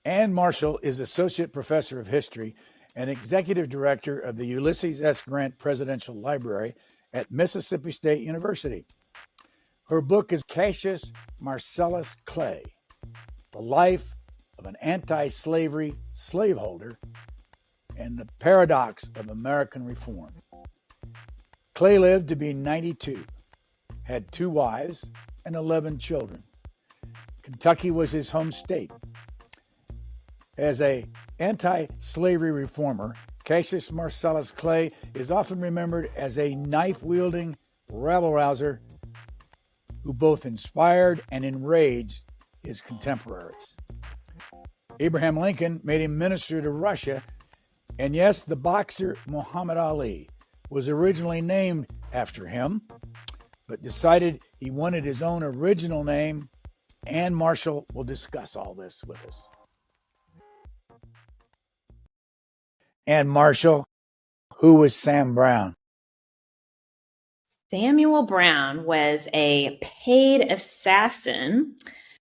Ann Marshall is Associate Professor of History and Executive Director of the Ulysses S. Grant Presidential Library at Mississippi State University. Her book is Cassius Marcellus Clay, The Life of an Antislavery Slaveholder and the Paradox of American Reform. Clay lived to be 92, had 2 wives and 11 children. Kentucky was his home state. As an anti-slavery reformer, Cassius Marcellus Clay is often remembered as a knife-wielding rabble rouser who both inspired and enraged his contemporaries. Abraham Lincoln made him minister to Russia, and yes, the boxer Muhammad Ali was originally named after him, but decided he wanted his own original name. Ann Marshall will discuss all this with us. Ann Marshall, who was Sam Brown? Samuel Brown was a paid assassin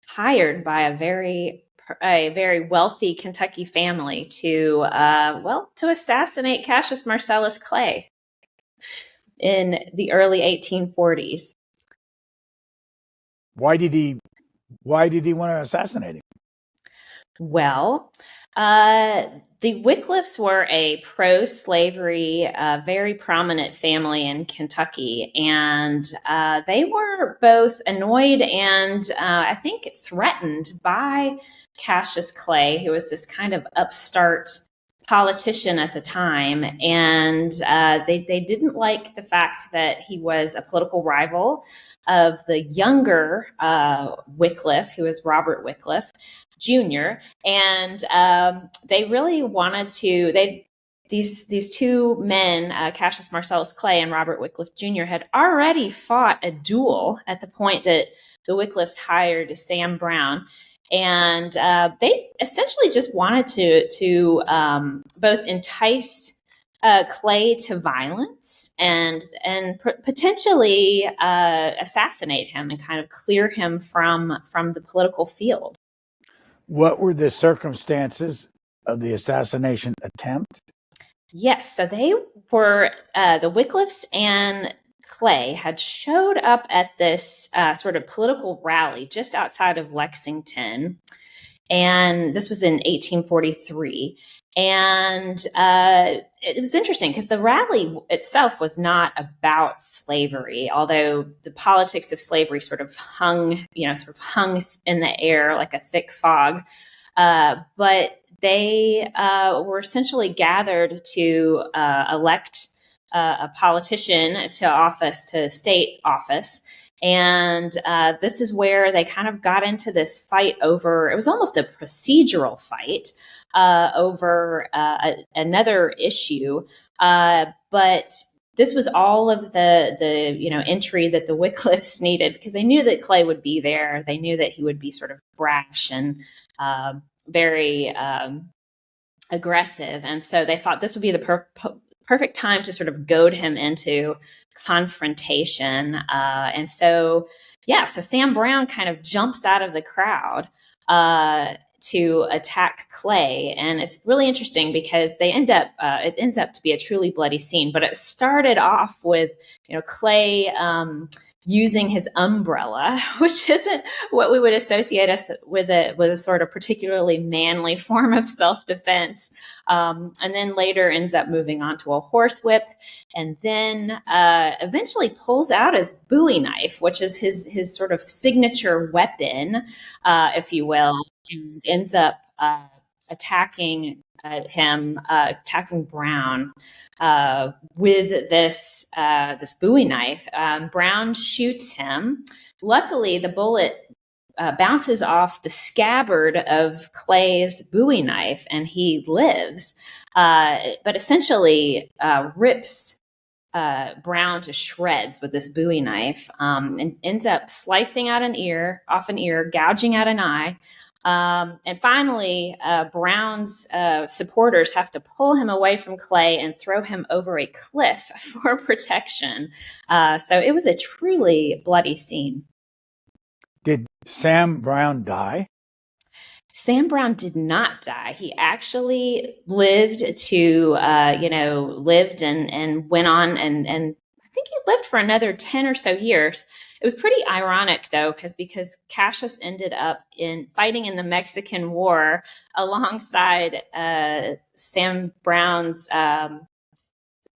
hired by a very wealthy Kentucky family to assassinate Cassius Marcellus Clay in the early 1840s. Why did he want to assassinate him? Well, the Wycliffes were a pro-slavery, very prominent family in Kentucky, and they were both annoyed and I think threatened by Cassius Clay, who was this kind of upstart politician at the time, and they didn't like the fact that he was a political rival of the younger Wycliffe, who was Robert Wycliffe Jr. And they really wanted to. These 2 men, Cassius Marcellus Clay and Robert Wycliffe Jr., had already fought a duel at the point that the Wycliffes hired Sam Brown. And they essentially just wanted to both entice Clay to violence and potentially assassinate him and kind of clear him from the political field. What were the circumstances of the assassination attempt? Yes, so they were the Wycliffes and Clay had showed up at this sort of political rally just outside of Lexington, and this was in 1843. And it was interesting because the rally itself was not about slavery, although the politics of slavery sort of hung in the air like a thick fog. But they were essentially gathered to elect a politician to state office. And this is where they kind of got into this fight over, it was almost a procedural fight over another issue. But this was all of the entry that the Wycliffes needed, because they knew that Clay would be there. They knew that he would be sort of brash and very aggressive. And so they thought this would be the perfect time to sort of goad him into confrontation. So Sam Brown kind of jumps out of the crowd to attack Clay. And it's really interesting because it ends up to be a truly bloody scene. But it started off with, Clay using his umbrella, which isn't what we would associate us with a sort of particularly manly form of self-defense. And then later ends up moving on to a horsewhip, and then eventually pulls out his Bowie knife, which is his sort of signature weapon, if you will, and ends up attacking Brown with this Bowie knife. Brown shoots him. Luckily, the bullet bounces off the scabbard of Clay's Bowie knife, and he lives, but essentially rips Brown to shreds with this Bowie knife, and ends up slicing out an ear, gouging out an eye. And finally, Brown's supporters have to pull him away from Clay and throw him over a cliff for protection. So it was a truly bloody scene. Did Sam Brown die? Sam Brown did not die. He actually lived to, lived and went on, and I think he lived for another 10 or so years. It was pretty ironic, though, because Cassius ended up fighting in the Mexican War alongside Sam Brown's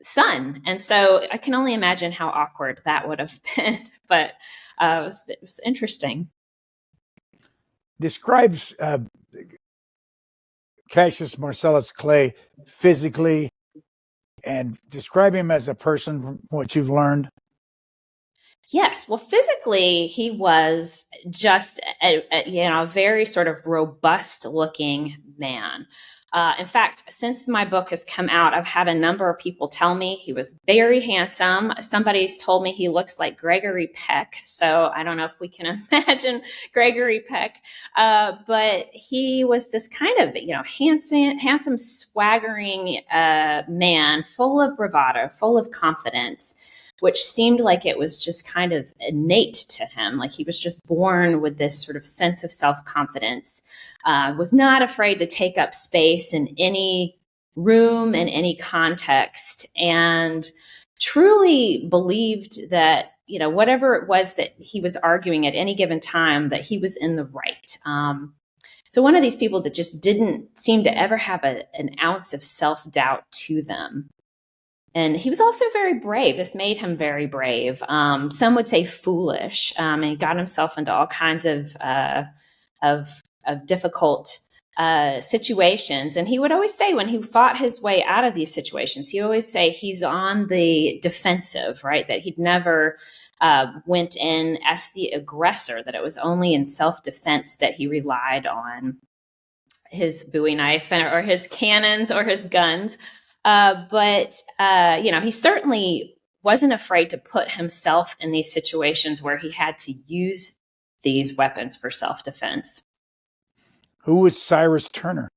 son. And so I can only imagine how awkward that would have been. But it was interesting. Describes Cassius Marcellus Clay physically, and describe him as a person from what you've learned. Yes. Well, physically, he was just a very sort of robust looking man. In fact, since my book has come out, I've had a number of people tell me he was very handsome. Somebody's told me he looks like Gregory Peck. So I don't know if we can imagine Gregory Peck, but he was this kind of, handsome, swaggering man, full of bravado, full of confidence, which seemed like it was just kind of innate to him. Like he was just born with this sort of sense of self-confidence, was not afraid to take up space in any room, in any context, and truly believed that, whatever it was that he was arguing at any given time, that he was in the right. So one of these people that just didn't seem to ever have an ounce of self-doubt to them. And he was also very brave. This made him very brave. Some would say foolish. And he got himself into all kinds of difficult situations. And he would always say, when he fought his way out of these situations, he always say he's on the defensive, right? That he'd never went in as the aggressor, that it was only in self-defense that he relied on his Bowie knife or his cannons or his guns. But he certainly wasn't afraid to put himself in these situations where he had to use these weapons for self-defense. Who was Cyrus Turner?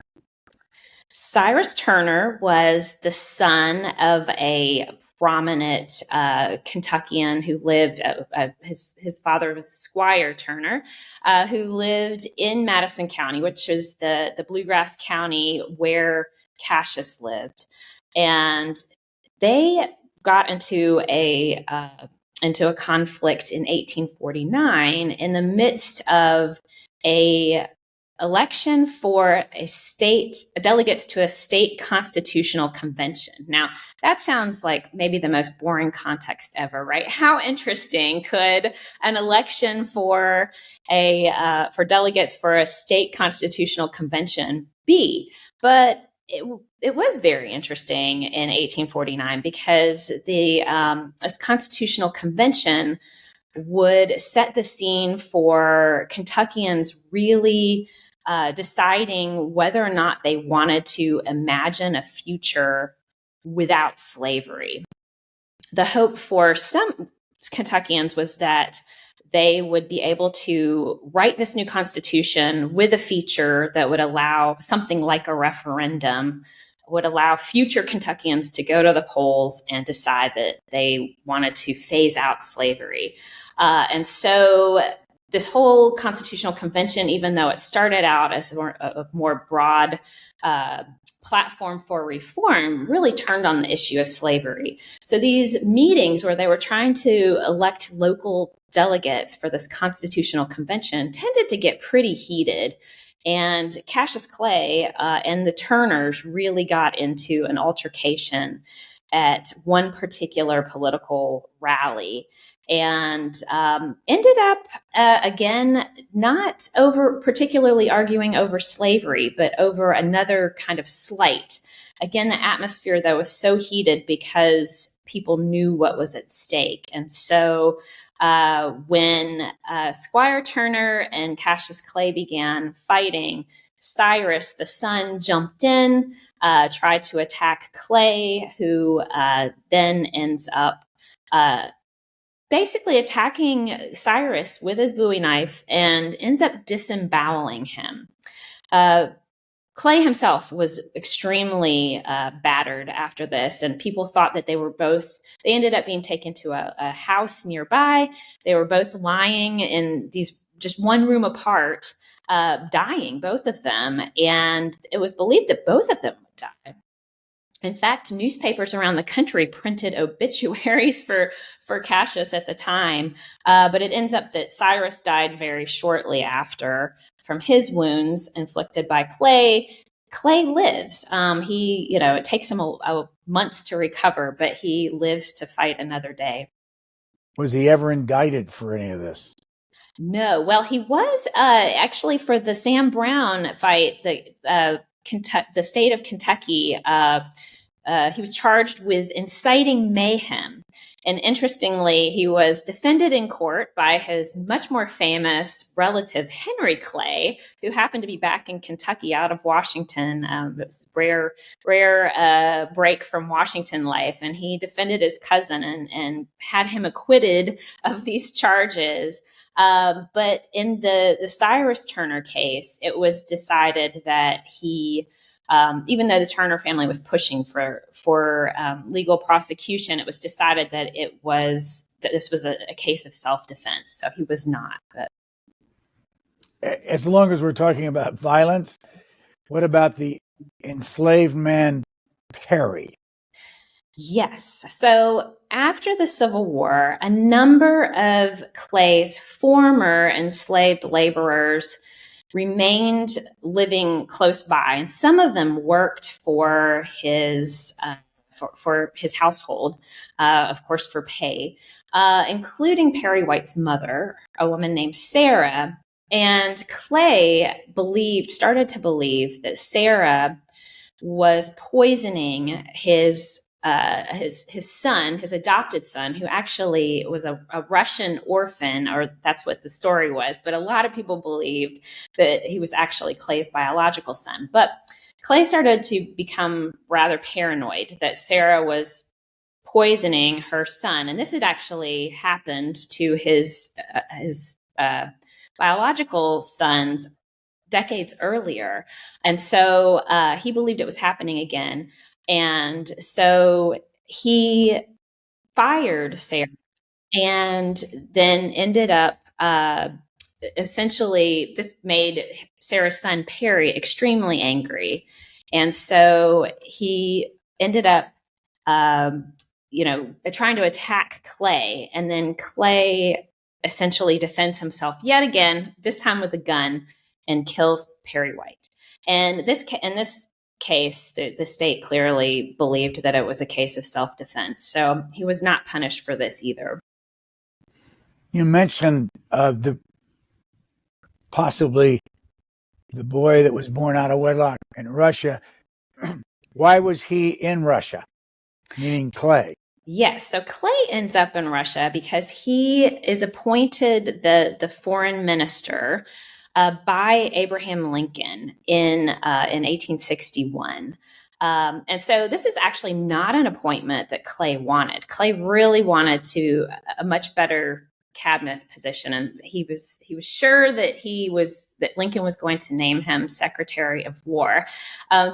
Cyrus Turner was the son of a prominent Kentuckian who lived, his father was Squire Turner, who lived in Madison County, which is the bluegrass county where Cassius lived. And they got into a conflict in 1849 in the midst of a election for delegates to a state constitutional convention. Now, that sounds like maybe the most boring context ever, right? How interesting could an election for delegates for a state constitutional convention be? But it was very interesting in 1849 because the constitutional convention would set the scene for Kentuckians really deciding whether or not they wanted to imagine a future without slavery. The hope for some Kentuckians was that they would be able to write this new constitution with a feature that would allow something like a referendum, would allow future Kentuckians to go to the polls and decide that they wanted to phase out slavery. And so this whole constitutional convention, even though it started out as a more broad platform for reform, really turned on the issue of slavery. So these meetings where they were trying to elect local delegates for this constitutional convention tended to get pretty heated. And Cassius Clay and the Turners really got into an altercation at one particular political rally, and ended up, again, not particularly arguing over slavery, but over another kind of slight. Again, the atmosphere, though, was so heated because people knew what was at stake. And so when Squire Turner and Cassius Clay began fighting, Cyrus, the son, jumped in, tried to attack Clay, who then ends up basically attacking Cyrus with his Bowie knife and ends up disemboweling him. Clay himself was extremely battered after this, and people thought that they ended up being taken to a house nearby. They were both lying in these just one room apart, dying, both of them. And it was believed that both of them would die. In fact, newspapers around the country printed obituaries for Cassius at the time, but it ends up that Cyrus died very shortly after from his wounds inflicted by Clay. Clay lives. It takes him a months to recover, but he lives to fight another day. Was he ever indicted for any of this? No. Well, he was actually for the Sam Brown fight, the state of Kentucky. He was charged with inciting mayhem. And interestingly, he was defended in court by his much more famous relative, Henry Clay, who happened to be back in Kentucky out of Washington. It was a rare break from Washington life. And he defended his cousin and had him acquitted of these charges. But in the Cyrus Turner case, it was decided that he... even though the Turner family was pushing for legal prosecution, it was decided that this was a case of self-defense. So he was not. But. As long as we're talking about violence, what about the enslaved man Perry? Yes. So after the Civil War, a number of Clay's former enslaved laborers remained living close by, and some of them worked for his household, of course, for pay, including Perry White's mother, a woman named Sarah. And Clay started to believe that Sarah was poisoning his son, his adopted son, who actually was a Russian orphan, or that's what the story was. But a lot of people believed that he was actually Clay's biological son. But Clay started to become rather paranoid that Sarah was poisoning her son. And this had actually happened to his biological sons decades earlier. And so he believed it was happening again. And so he fired Sarah and then ended up essentially, this made Sarah's son Perry extremely angry. And so he ended up, trying to attack Clay. And then Clay essentially defends himself yet again, this time with a gun, and kills Perry White. And this case, the state clearly believed that it was a case of self-defense. So he was not punished for this either. You mentioned possibly the boy that was born out of wedlock in Russia. Why was he in Russia? Meaning Clay. Yes. So Clay ends up in Russia because he is appointed the foreign minister by Abraham Lincoln in 1861. And so this is actually not an appointment that Clay wanted. Clay really wanted a much better cabinet position, and he was sure that Lincoln was going to name him Secretary of War.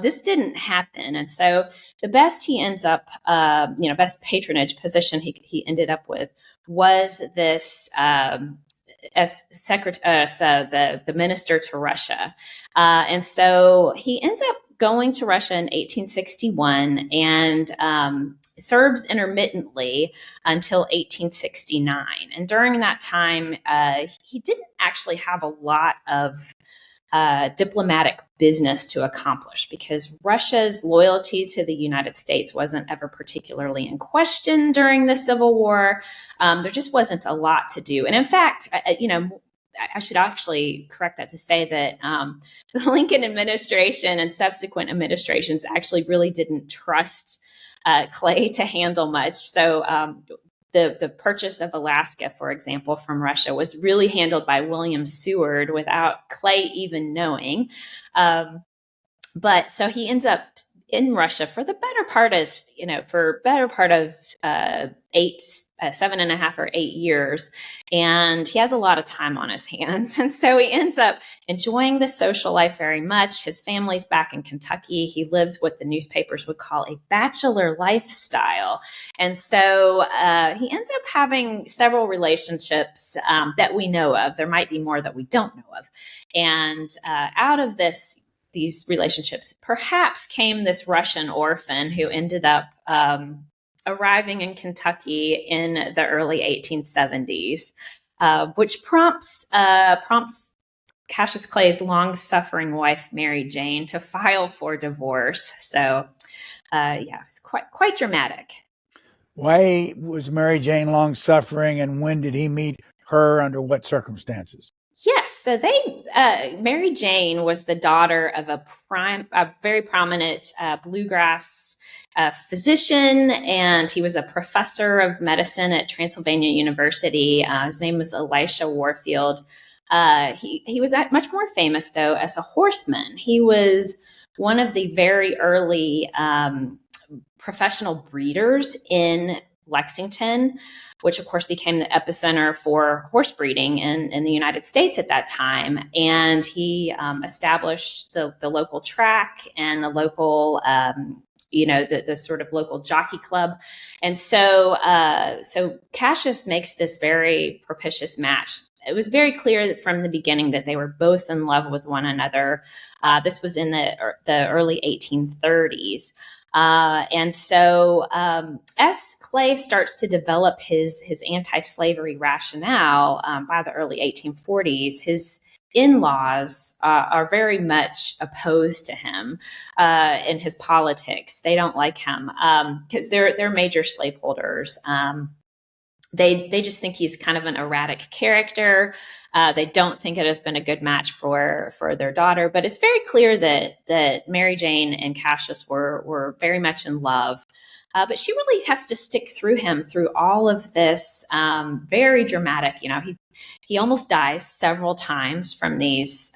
This didn't happen, and so the best he ends up, best patronage position he ended up with was this as the minister to Russia, and so he ends up going to Russia in 1861 and serves intermittently until 1869. And during that time, he didn't actually have a lot of diplomatic business to accomplish because Russia's loyalty to the United States wasn't ever particularly in question during the Civil War. There just wasn't a lot to do. And in fact, I should actually correct that to say that the Lincoln administration and subsequent administrations actually really didn't trust Clay to handle much. So the purchase of Alaska, for example, from Russia was really handled by William Seward without Clay even knowing. But so he ends up in Russia for the better part of, eight, 7.5 or 8 years. And he has a lot of time on his hands. And so he ends up enjoying the social life very much. His family's back in Kentucky. He lives what the newspapers would call a bachelor lifestyle. And so he ends up having several relationships that we know of. There might be more that we don't know of. And out of these relationships, perhaps came this Russian orphan who ended up arriving in Kentucky in the early 1870s, which prompts Cassius Clay's long-suffering wife, Mary Jane, to file for divorce. So, it was quite dramatic. Why was Mary Jane long-suffering, and when did he meet her? Under what circumstances? Yes, so Mary Jane was the daughter of a very prominent bluegrass physician, and he was a professor of medicine at Transylvania University. His name was Elisha Warfield. He was much more famous, though, as a horseman. He was one of the very early professional breeders in Lexington, which of course became the epicenter for horse breeding in the United States at that time. And he established the local track and the local, the sort of local jockey club. And so Cassius makes this very propitious match. It was very clear from the beginning that they were both in love with one another. This was in the early 1830s. And so S. Clay starts to develop his anti-slavery rationale by the early 1840s. His in-laws are very much opposed to him in his politics. They don't like him because they're major slaveholders. They just think he's kind of an erratic character. They don't think it has been a good match for their daughter. But it's very clear that Mary Jane and Cassius were very much in love. But she really has to stick through him through all of this very dramatic. He almost dies several times from these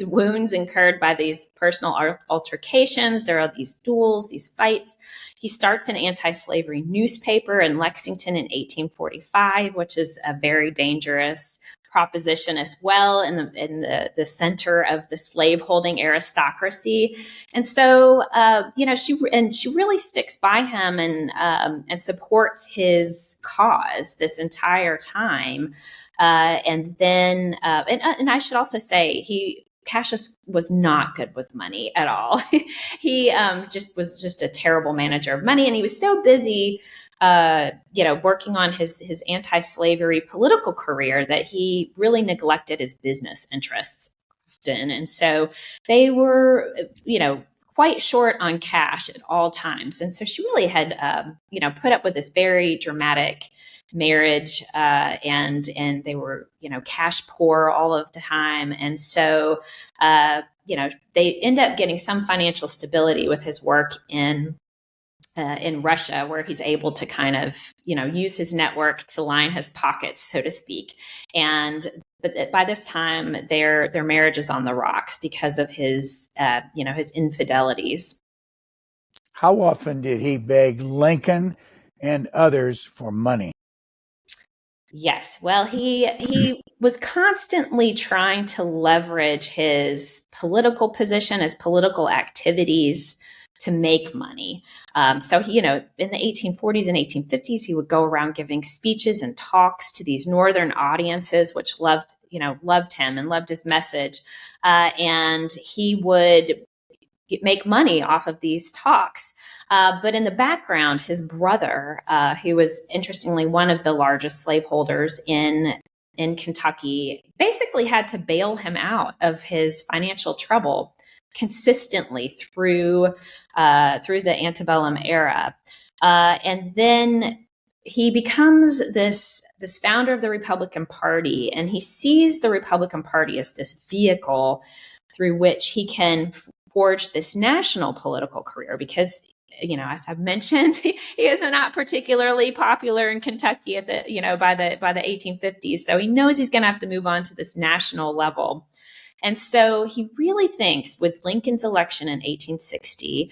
wounds incurred by these personal altercations. There are these duels, these fights. He starts an anti-slavery newspaper in Lexington in 1845, which is a very dangerous proposition as well in the center of the slave-holding aristocracy. And so, she really sticks by him and supports his cause this entire time. And I should also say Cassius was not good with money at all. He was just a terrible manager of money, and he was so busy, working on his anti-slavery political career that he really neglected his business interests often. And so they were, quite short on cash at all times. And so she really had, put up with this very dramatic marriage, and they were, cash poor all of the time. And so, they end up getting some financial stability with his work in Russia, where he's able to kind of, use his network to line his pockets, so to speak. But by this time, their marriage is on the rocks because of his infidelities. How often did he beg Lincoln and others for money? Yes. Well, he was constantly trying to leverage his political position, his political activities to make money. So he, in the 1840s and 1850s, he would go around giving speeches and talks to these northern audiences, which loved him and loved his message. And he would make money off of these talks. But in the background, his brother, who was interestingly one of the largest slaveholders in Kentucky, basically had to bail him out of his financial trouble consistently through the antebellum era. And then he becomes this founder of the Republican Party, and he sees the Republican Party as this vehicle through which he can forge this national political career because, as I've mentioned, he is not particularly popular in Kentucky at by the 1850s. So he knows he's going to have to move on to this national level. And so he really thinks with Lincoln's election in 1860,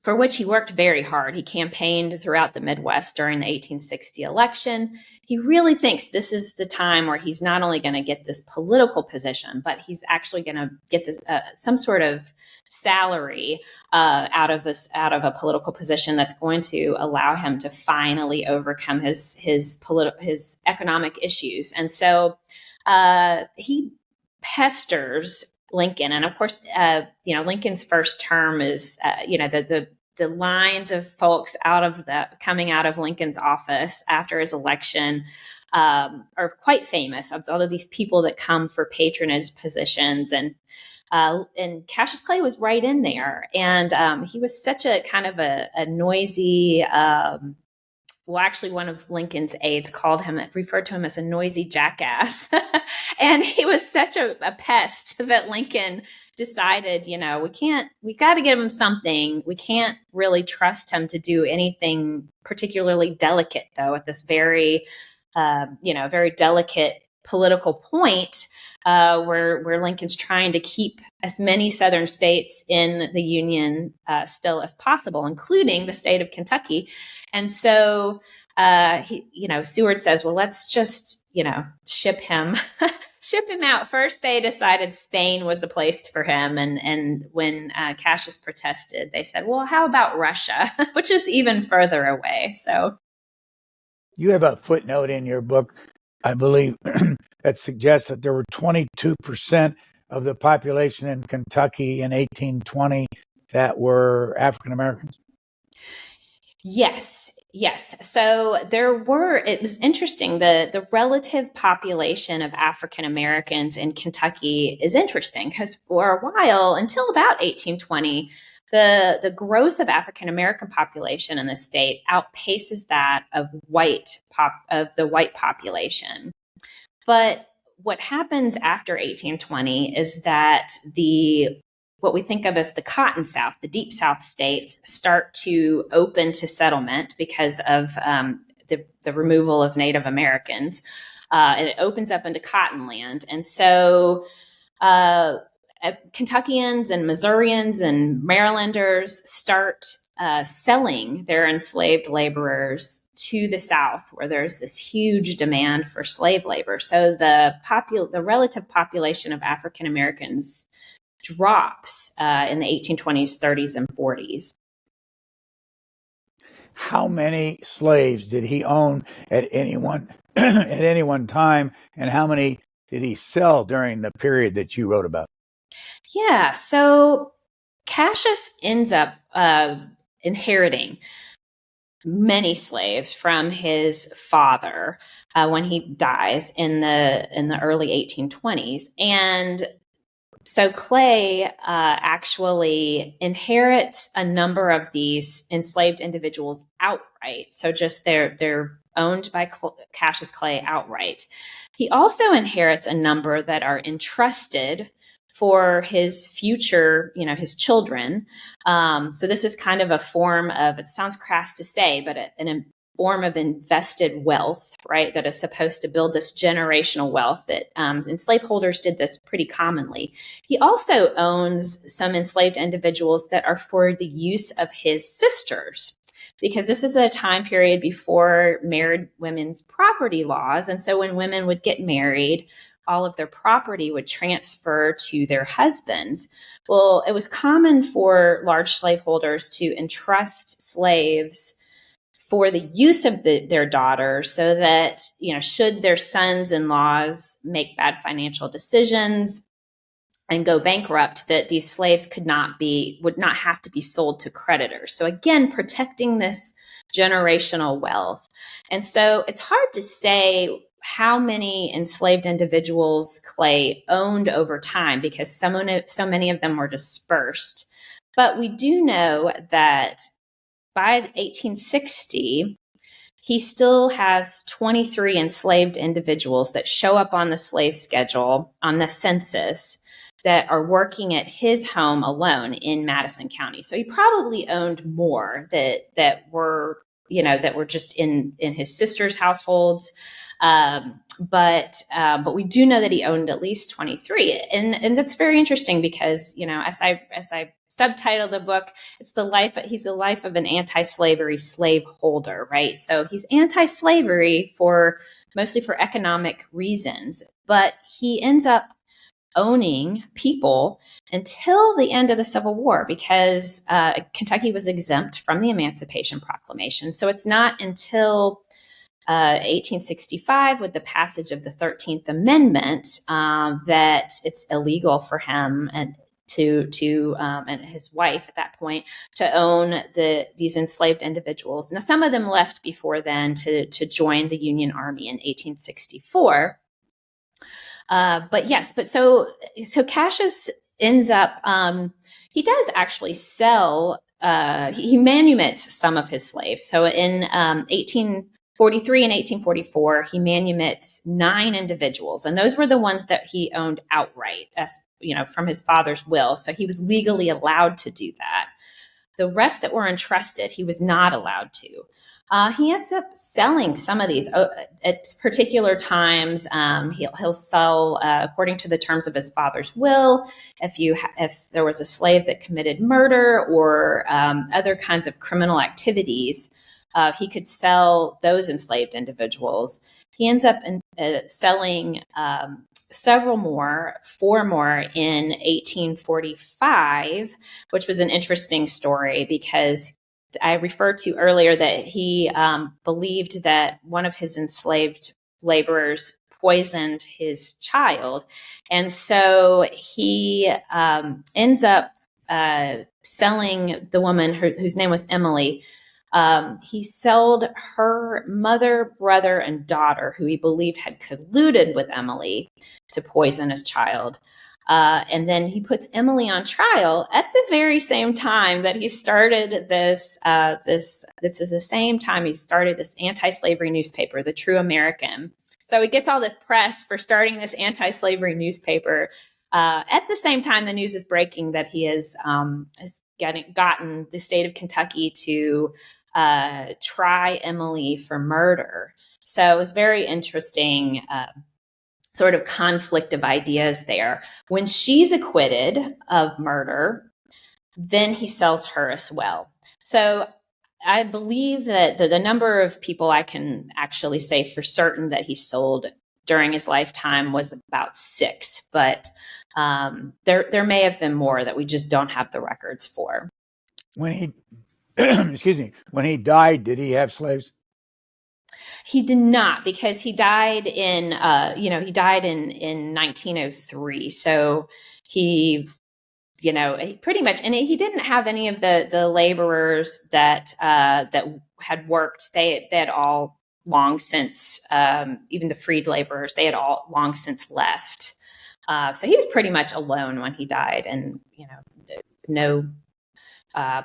for which he worked very hard. He campaigned throughout the Midwest during the 1860 election. He really thinks this is the time where he's not only going to get this political position, but he's actually going to get this, some sort of salary out of a political position that's going to allow him to finally overcome his economic issues. And so he pesters Lincoln. And of course, Lincoln's first term is, the lines of folks coming out of Lincoln's office after his election are quite famous, of all of these people that come for patronage positions. And Cassius Clay was right in there. And he was such a kind of a noisy, actually, one of Lincoln's aides referred to him as a noisy jackass. And he was such a pest that Lincoln decided, we got to give him something. We can't really trust him to do anything particularly delicate, though, at this very, very delicate political point where Lincoln's trying to keep as many Southern states in the Union still as possible, including the state of Kentucky. And so, Seward says, well, let's just, ship him out. First, they decided Spain was the place for him. And when Cassius protested, they said, well, how about Russia, which is even further away. So you have a footnote in your book, I believe, that suggests that there were 22% of the population in Kentucky in 1820 that were African Americans. Yes. So it was interesting. The relative population of African Americans in Kentucky is interesting because for a while, until about 1820, the growth of African American population in the state outpaces that of the white population. But what happens after 1820 is that what we think of as the Cotton South, the Deep South states, start to open to settlement because of the removal of Native Americans. And it opens up into cotton land. And so Kentuckians and Missourians and Marylanders start selling their enslaved laborers to the South, where there's this huge demand for slave labor. So the relative population of African Americans drops in the 1820s, 30s, and 40s. How many slaves did he own at any one time, and how many did he sell during the period that you wrote about? Yeah, so Cassius ends up inheriting many slaves from his father when he dies in the early 1820s, and so Clay actually inherits a number of these enslaved individuals outright. So just they're owned by Cassius Clay outright. He also inherits a number that are entrusted for his future, his children. So this is kind of a form of, it sounds crass to say, but a form of invested wealth, right? That is supposed to build this generational wealth that enslaved holders did this pretty commonly. He also owns some enslaved individuals that are for the use of his sisters, because this is a time period before married women's property laws. And so when women would get married, all of their property would transfer to their husbands. Well, it was common for large slaveholders to entrust slaves for the use of their daughters, so that, should their sons-in-laws make bad financial decisions and go bankrupt, that these slaves would not have to be sold to creditors. So again, protecting this generational wealth. And so it's hard to say how many enslaved individuals Clay owned over time, because so many of them were dispersed. But we do know that by 1860, he still has 23 enslaved individuals that show up on the slave schedule on the census that are working at his home alone in Madison County. So he probably owned more that were just in his sister's households. But we do know that he owned at least 23, and that's very interesting because, as I subtitled the book, he's the life of an anti-slavery slaveholder, right? So he's anti-slavery mostly for economic reasons, but he ends up owning people until the end of the Civil War because Kentucky was exempt from the Emancipation Proclamation. So it's not until 1865, with the passage of the 13th Amendment, that it's illegal for him and and his wife at that point to own these enslaved individuals. Now, some of them left before then to join the Union Army in 1864. So Cassius ends up, he does actually sell, he manumits some of his slaves. So in 1843 and 1844, he manumits 9 individuals, and those were the ones that he owned outright, from his father's will. So he was legally allowed to do that. The rest that were entrusted, he was not allowed to. He ends up selling some of these at particular times. He'll sell according to the terms of his father's will. If there was a slave that committed murder or other kinds of criminal activities, he could sell those enslaved individuals. He ends up selling several more, 4 more in 1845, which was an interesting story because I referred to earlier that he believed that one of his enslaved laborers poisoned his child. And so he ends up selling the woman whose name was Emily. He sold her mother, brother, and daughter, who he believed had colluded with Emily to poison his child. And then he puts Emily on trial at the very same time that he started this. This is the same time he started this anti-slavery newspaper, The True American. So he gets all this press for starting this anti-slavery newspaper. At the same time, the news is breaking that he has gotten the state of Kentucky to try Emily for murder. So it was very interesting. Sort of conflict of ideas there. When she's acquitted of murder, then he sells her as well. So I believe that the number of people I can actually say for certain that he sold during his lifetime was about 6, but there may have been more that we just don't have the records for. When he, when he died, did he have slaves? He did not, because he died in 1903. So he pretty much, and he didn't have any of the laborers that had worked. They had all long since, even the freed laborers, they had all long since left. So he was pretty much alone when he died, and no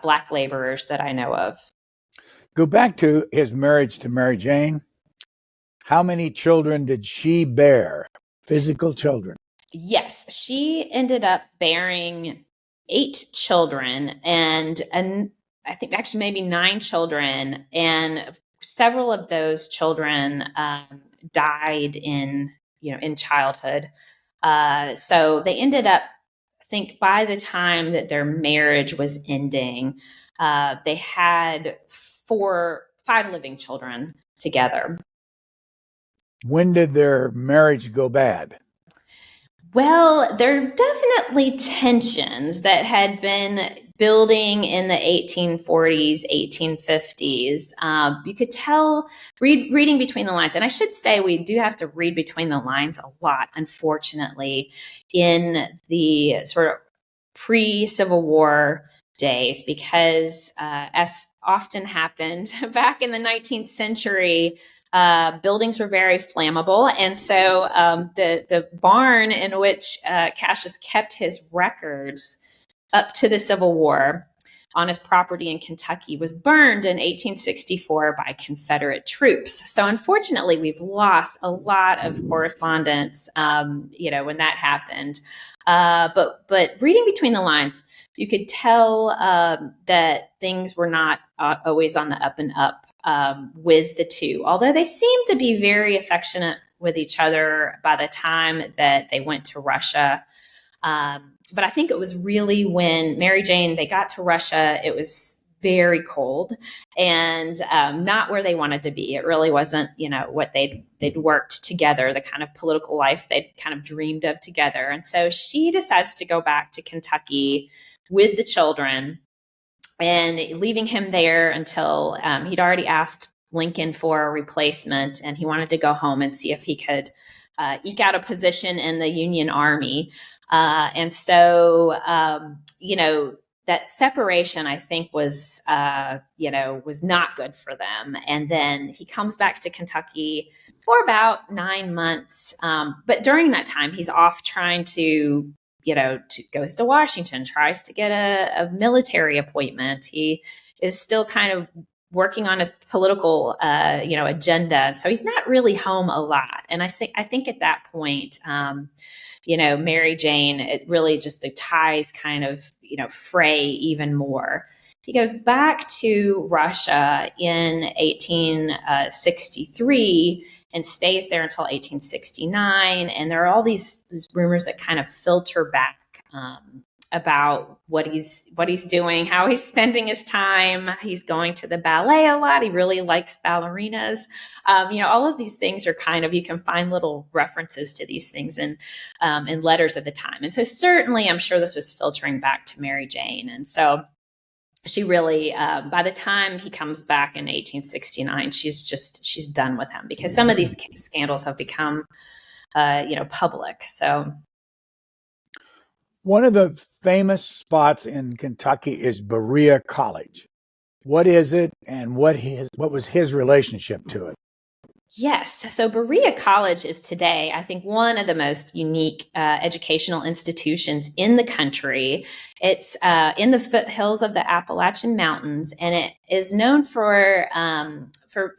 black laborers that I know of. Go back to his marriage to Mary Jane. How many children did she bear? Physical children? Yes, she ended up bearing 8 children, and I think actually maybe 9 children, and several of those children died in childhood. So they ended up, I think, by the time that their marriage was ending, they had 5 living children together. When did their marriage go bad? Well, there are definitely tensions that had been building in the 1840s, 1850s. You could tell reading between the lines. And I should say we do have to read between the lines a lot, unfortunately, in the sort of pre-Civil War days, because as often happened back in the 19th century, buildings were very flammable. And so the barn in which Cassius kept his records up to the Civil War on his property in Kentucky was burned in 1864 by Confederate troops. So unfortunately, we've lost a lot of correspondence, when that happened. But reading between the lines, you could tell that things were not always on the up and up with the two, although they seemed to be very affectionate with each other by the time that they went to Russia. But I think it was really when Mary Jane, they got to Russia, it was very cold and not where they wanted to be. It really wasn't, what they'd worked together, the kind of political life they'd kind of dreamed of together. And so she decides to go back to Kentucky with the children and leaving him there until he'd already asked Lincoln for a replacement, and he wanted to go home and see if he could eke out a position in the Union Army. And so, that separation, I think, was not good for them. And then he comes back to Kentucky for about 9 months. But during that time, he's off trying to goes to Washington, tries to get a military appointment. He is still kind of working on his political, agenda. So he's not really home a lot. And I think at that point, Mary Jane, it really just the ties kind of, fray even more. He goes back to Russia in 1863 and stays there until 1869. And there are all these rumors that kind of filter back about what he's doing, how he's spending his time. He's going to the ballet a lot. He really likes ballerinas. All of these things are kind of, you can find little references to these things in letters at the time. And so certainly I'm sure this was filtering back to Mary Jane. And so she really, by the time he comes back in 1869, she's done with him because some of these scandals have become, public. So. One of the famous spots in Kentucky is Berea College. What is it, and what was his relationship to it? Yes. So Berea College is today, I think, one of the most unique educational institutions in the country. It's in the foothills of the Appalachian Mountains, and it is known for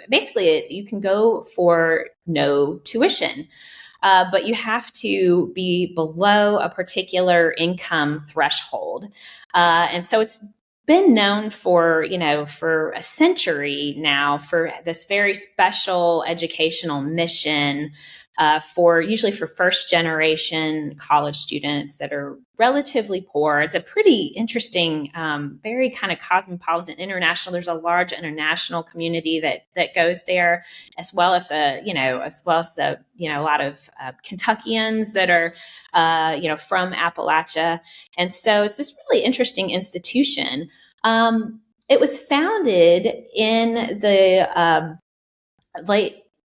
basically you can go for no tuition. But you have to be below a particular income threshold. And so it's been known for a century now for this very special educational mission usually for first generation college students that are relatively poor. It's a pretty interesting, very kind of cosmopolitan international. There's a large international community that goes there, as well as a lot of Kentuckians that are from Appalachia. And so it's this really interesting institution. It was founded in the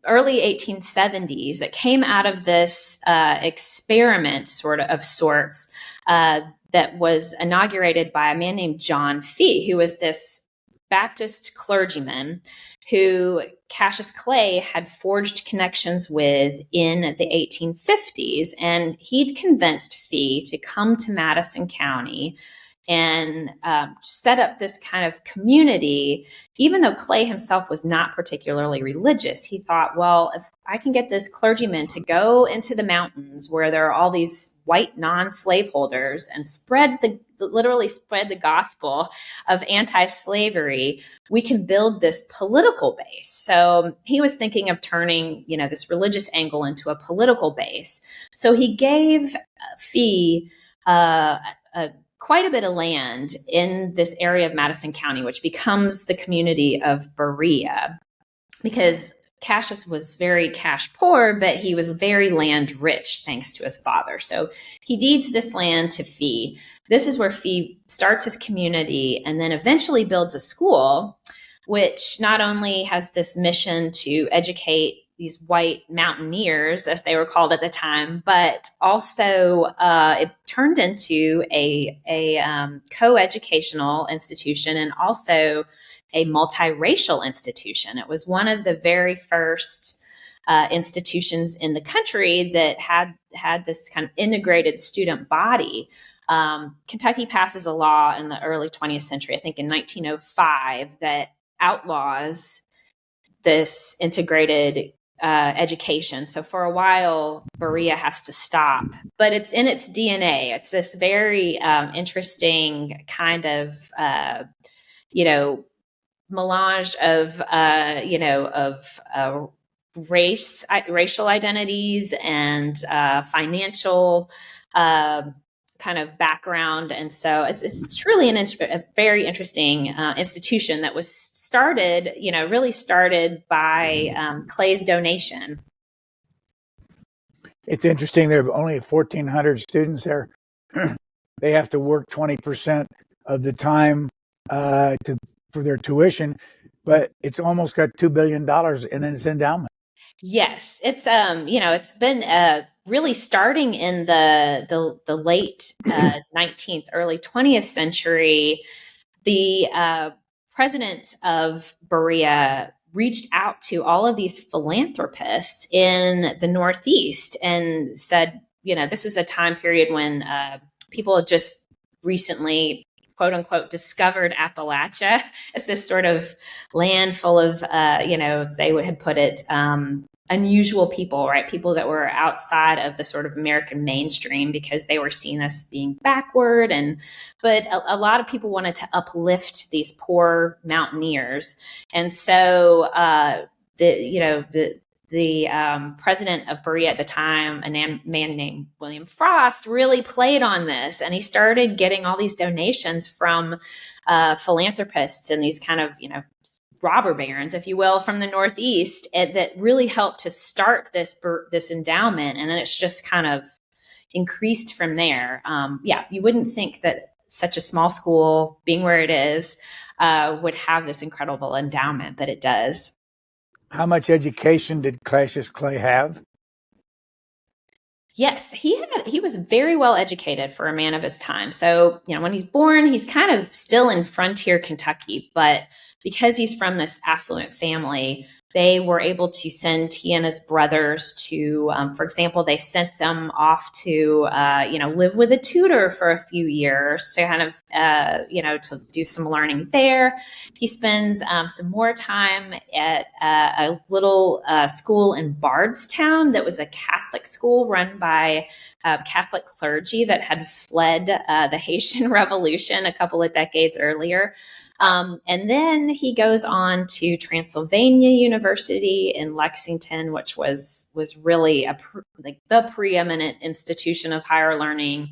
early 1870s. It came out of this experiment of sorts that was inaugurated by a man named John Fee, who was this Baptist clergyman who Cassius Clay had forged connections with in the 1850s. And he'd convinced Fee to come to Madison County and set up this kind of community. Even though Clay himself was not particularly religious, he thought, well, if I can get this clergyman to go into the mountains where there are all these white non-slaveholders and literally spread the gospel of anti-slavery, we can build this political base. So he was thinking of turning, this religious angle into a political base. So he gave Fee quite a bit of land in this area of Madison County, which becomes the community of Berea, because Cassius was very cash poor, but he was very land rich thanks to his father. So he deeds this land to Fee. This is where Fee starts his community and then eventually builds a school, which not only has this mission to educate these white mountaineers, as they were called at the time, but also it turned into a co-educational institution and also a multiracial institution. It was one of the very first institutions in the country that had this kind of integrated student body. Kentucky passes a law in the early 20th century, I think in 1905, that outlaws this integrated education. So for a while, Berea has to stop, but it's in its DNA. It's this very interesting kind of, melange of racial identities and financial kind of background. And so it's truly a very interesting institution that was started, really started by Clay's donation. It's interesting. There are only 1,400 students there. They have to work 20% of the time for their tuition, but it's almost got $2 billion in its endowment. Yes, it's it's been really starting in the late 19th, early 20th century. The president of Berea reached out to all of these philanthropists in the Northeast and said, this was a time period when people had just recently, quote unquote, discovered Appalachia as this sort of land full of, they would have put it, unusual people, right? People that were outside of the sort of American mainstream because they were seen as being backward. But a lot of people wanted to uplift these poor mountaineers. And so, the president of Berea at the time, a man named William Frost, really played on this, and he started getting all these donations from philanthropists and these kind of, robber barons, if you will, from the Northeast, that really helped to start this endowment, and then it's just kind of increased from there. You wouldn't think that such a small school, being where it is, would have this incredible endowment, but it does. How much education did Cassius Clay have? Yes, he was very well educated for a man of his time. So, when he's born, he's kind of still in frontier Kentucky, but because he's from this affluent family, they were able to send he and his brothers to, for example, they sent them off to, live with a tutor for a few years to kind of, to do some learning there. He spends some more time at a little school in Bardstown that was a Catholic school run by Catholic clergy that had fled the Haitian Revolution a couple of decades earlier. And then he goes on to Transylvania University in Lexington, which was really the preeminent institution of higher learning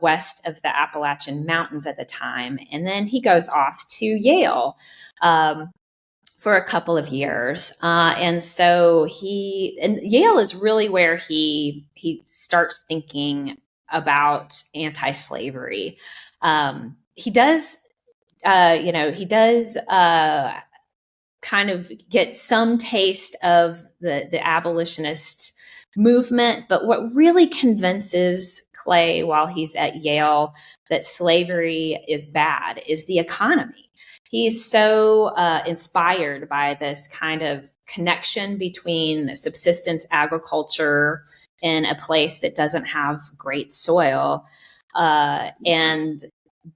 west of the Appalachian Mountains at the time. And then he goes off to Yale for a couple of years. And so Yale is really where he starts thinking about anti-slavery. He does kind of get some taste of the abolitionist movement, but what really convinces Clay while he's at Yale that slavery is bad is the economy. He's so inspired by this kind of connection between subsistence agriculture in a place that doesn't have great soil and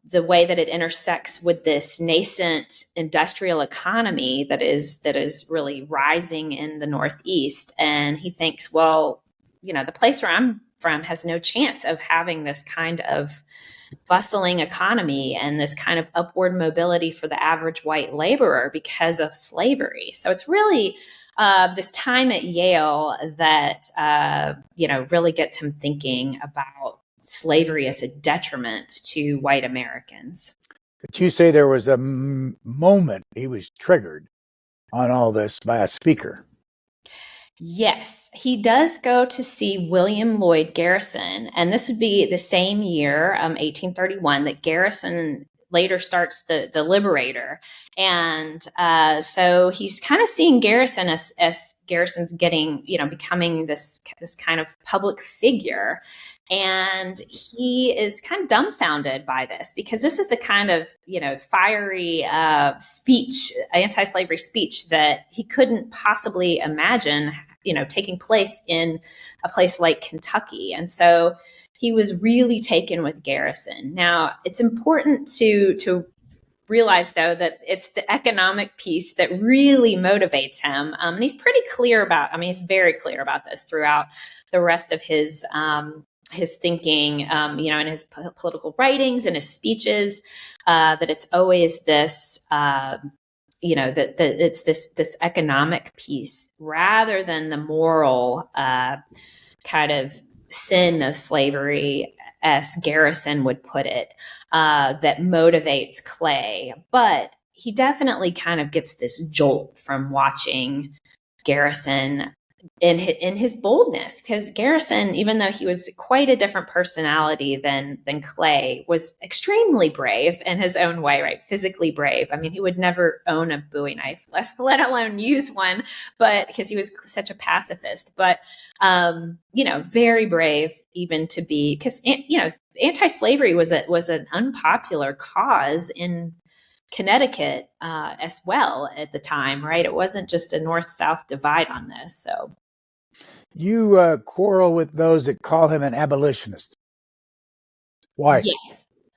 the way that it intersects with this nascent industrial economy that is really rising in the Northeast. And he thinks, well, the place where I'm from has no chance of having this kind of bustling economy and this kind of upward mobility for the average white laborer because of slavery. So it's really this time at Yale that, really gets him thinking about slavery as a detriment to white Americans. But you say there was a moment he was triggered on all this by a speaker. Yes, he does go to see William Lloyd Garrison, and this would be the same year, 1831, that Garrison later starts the Liberator. And so he's kind of seeing Garrison as Garrison's getting, becoming this kind of public figure. And he is kind of dumbfounded by this because this is the kind of, fiery speech, anti-slavery speech that he couldn't possibly imagine, taking place in a place like Kentucky. And so he was really taken with Garrison. Now, it's important to realize, though, that it's the economic piece that really motivates him. And he's pretty clear he's very clear about this throughout the rest of his thinking, in his political writings and his speeches, that it's always this that it's this economic piece rather than the moral kind of sin of slavery, as Garrison would put it, that motivates Clay. But he definitely kind of gets this jolt from watching Garrison in his boldness, because Garrison, even though he was quite a different personality than Clay, was extremely brave in his own way, right? Physically brave. I mean, he would never own a Bowie knife, let alone use one, but because he was such a pacifist. But very brave, even to be, because anti-slavery was an unpopular cause in Connecticut as well at the time, right? It wasn't just a north-south divide on this. So you quarrel with those that call him an abolitionist. Why?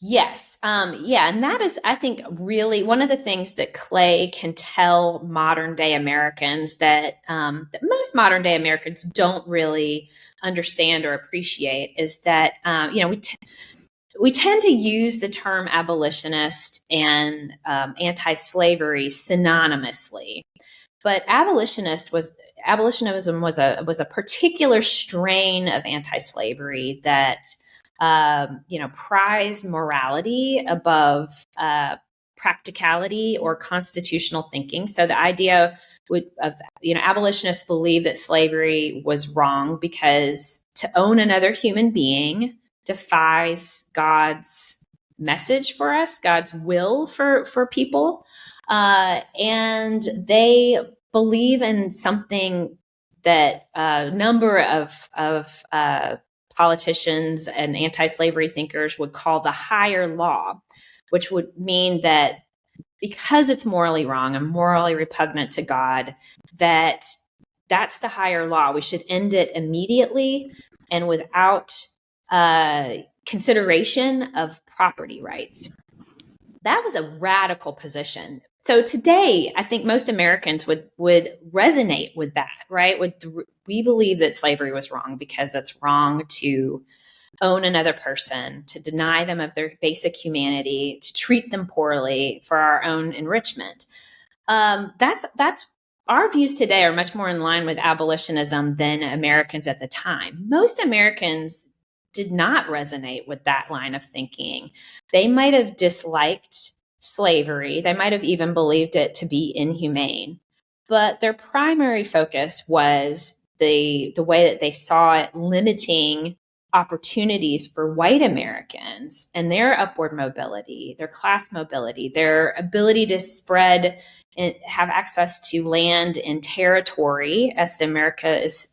Yes. And that is, I think, really one of the things that Clay can tell modern day Americans that most modern day Americans don't really understand or appreciate is that, we tend to use the term abolitionist and anti-slavery synonymously, but abolitionism was a particular strain of anti-slavery that prized morality above practicality or constitutional thinking. So the idea of abolitionists believe that slavery was wrong because to own another human being defies God's message for us, God's will for people. And they believe in something that a number of politicians and anti-slavery thinkers would call the higher law, which would mean that because it's morally wrong and morally repugnant to God, that's the higher law. We should end it immediately and without consideration of property rights. That was a radical position. So today, I think most Americans would resonate with that, right? We believe that slavery was wrong because it's wrong to own another person, to deny them of their basic humanity, to treat them poorly for our own enrichment. That's our views today are much more in line with abolitionism than Americans at the time. Most Americans did not resonate with that line of thinking. They might have disliked slavery. They might have even believed it to be inhumane. But their primary focus was the way that they saw it limiting opportunities for white Americans and their upward mobility, their class mobility, their ability to spread and have access to land and territory as America is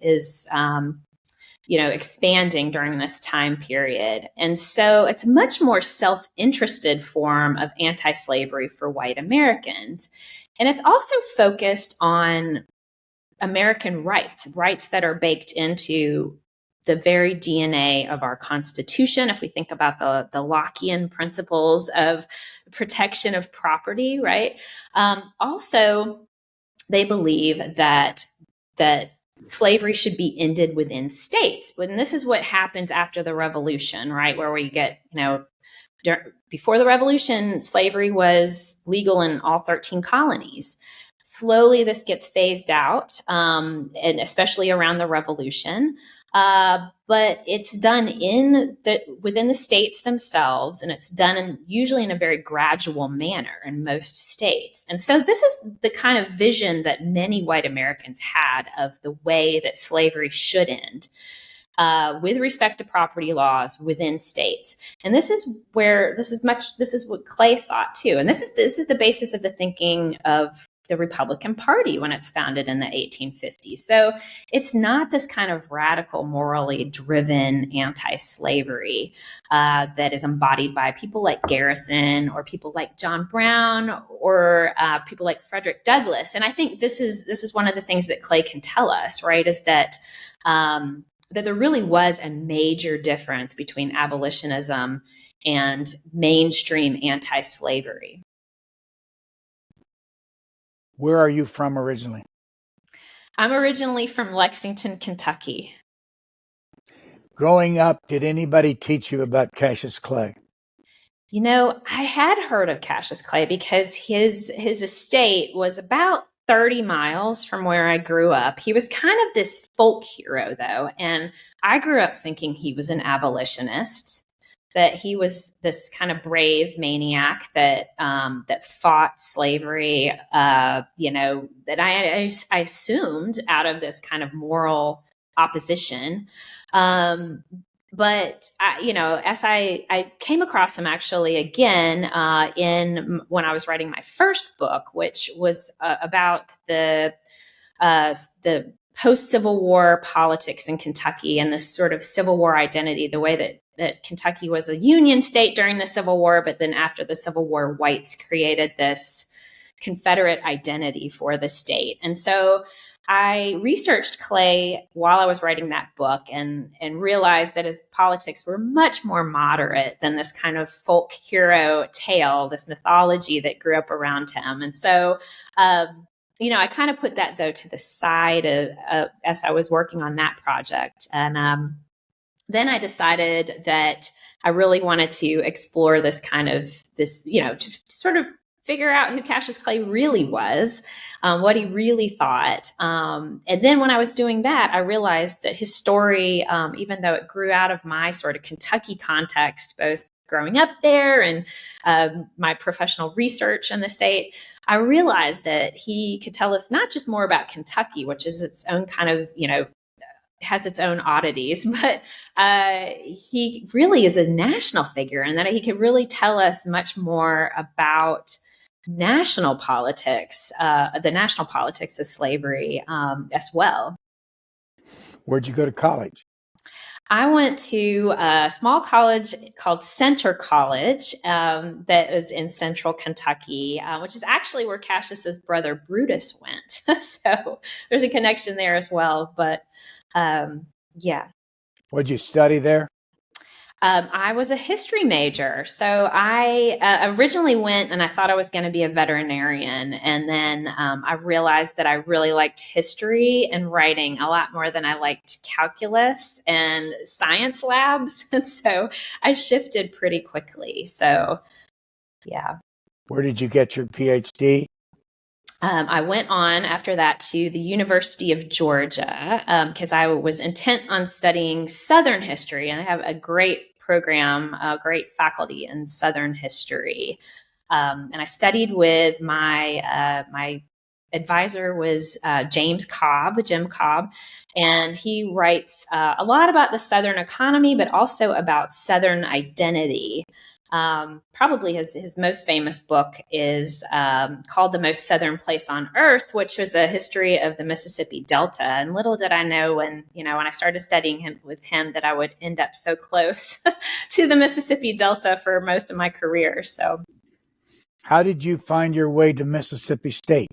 expanding during this time period. And so it's a much more self-interested form of anti-slavery for white Americans. And it's also focused on American rights that are baked into the very DNA of our Constitution. If we think about the Lockean principles of protection of property, right? Also, they believe that slavery should be ended within states. And this is what happens after the Revolution, right? Where we get, before the Revolution, slavery was legal in all 13 colonies. Slowly, this gets phased out, and especially around the Revolution. But it's done within the states themselves, and it's done usually in a very gradual manner in most states. And so this is the kind of vision that many white Americans had of the way that slavery should end, with respect to property laws within states. And this is what Clay thought too. And this is the basis of the thinking of the Republican Party when it's founded in the 1850s. So it's not this kind of radical, morally driven anti-slavery that is embodied by people like Garrison or people like John Brown or people like Frederick Douglass. And I think this is one of the things that Clay can tell us, right, is that that there really was a major difference between abolitionism and mainstream anti-slavery. Where are you from originally? I'm originally from Lexington, Kentucky. Growing up, did anybody teach you about Cassius Clay? I had heard of Cassius Clay because his estate was about 30 miles from where I grew up. He was kind of this folk hero, though, and I grew up thinking he was an abolitionist, that he was this kind of brave maniac that fought slavery. That I assumed out of this kind of moral opposition. But as I came across him actually again in when I was writing my first book, which was about the post Civil War politics in Kentucky and this sort of Civil War identity, the way that Kentucky was a Union state during the Civil War, but then after the Civil War, whites created this Confederate identity for the state. And so I researched Clay while I was writing that book and realized that his politics were much more moderate than this kind of folk hero tale, this mythology that grew up around him. And so, I kind of put that, though, to the side as I was working on that project. And then I decided that I really wanted to explore to sort of figure out who Cassius Clay really was, what he really thought. And then when I was doing that, I realized that his story, even though it grew out of my sort of Kentucky context, both growing up there and my professional research in the state, I realized that he could tell us not just more about Kentucky, which is its own kind of, has its own oddities, but he really is a national figure, and that he could really tell us much more about national politics, the national politics of slavery as well. Where'd you go to college? I went to a small college called Center College that was in central Kentucky, which is actually where Cassius's brother Brutus went. So there's a connection there as well. But yeah. What'd you study there? I was a history major. So I originally went and I thought I was going to be a veterinarian. And then I realized that I really liked history and writing a lot more than I liked calculus and science labs. And so I shifted pretty quickly. So, yeah. Where did you get your PhD? I went on after that to the University of Georgia because I was intent on studying Southern history, and I have a great program, great faculty in Southern history. And I studied with my advisor was Jim Cobb, and he writes a lot about the Southern economy, but also about Southern identity. Probably his most famous book is called The Most Southern Place on Earth, which was a history of the Mississippi Delta. And little did I know when I started studying with him that I would end up so close to the Mississippi Delta for most of my career. So, how did you find your way to Mississippi State?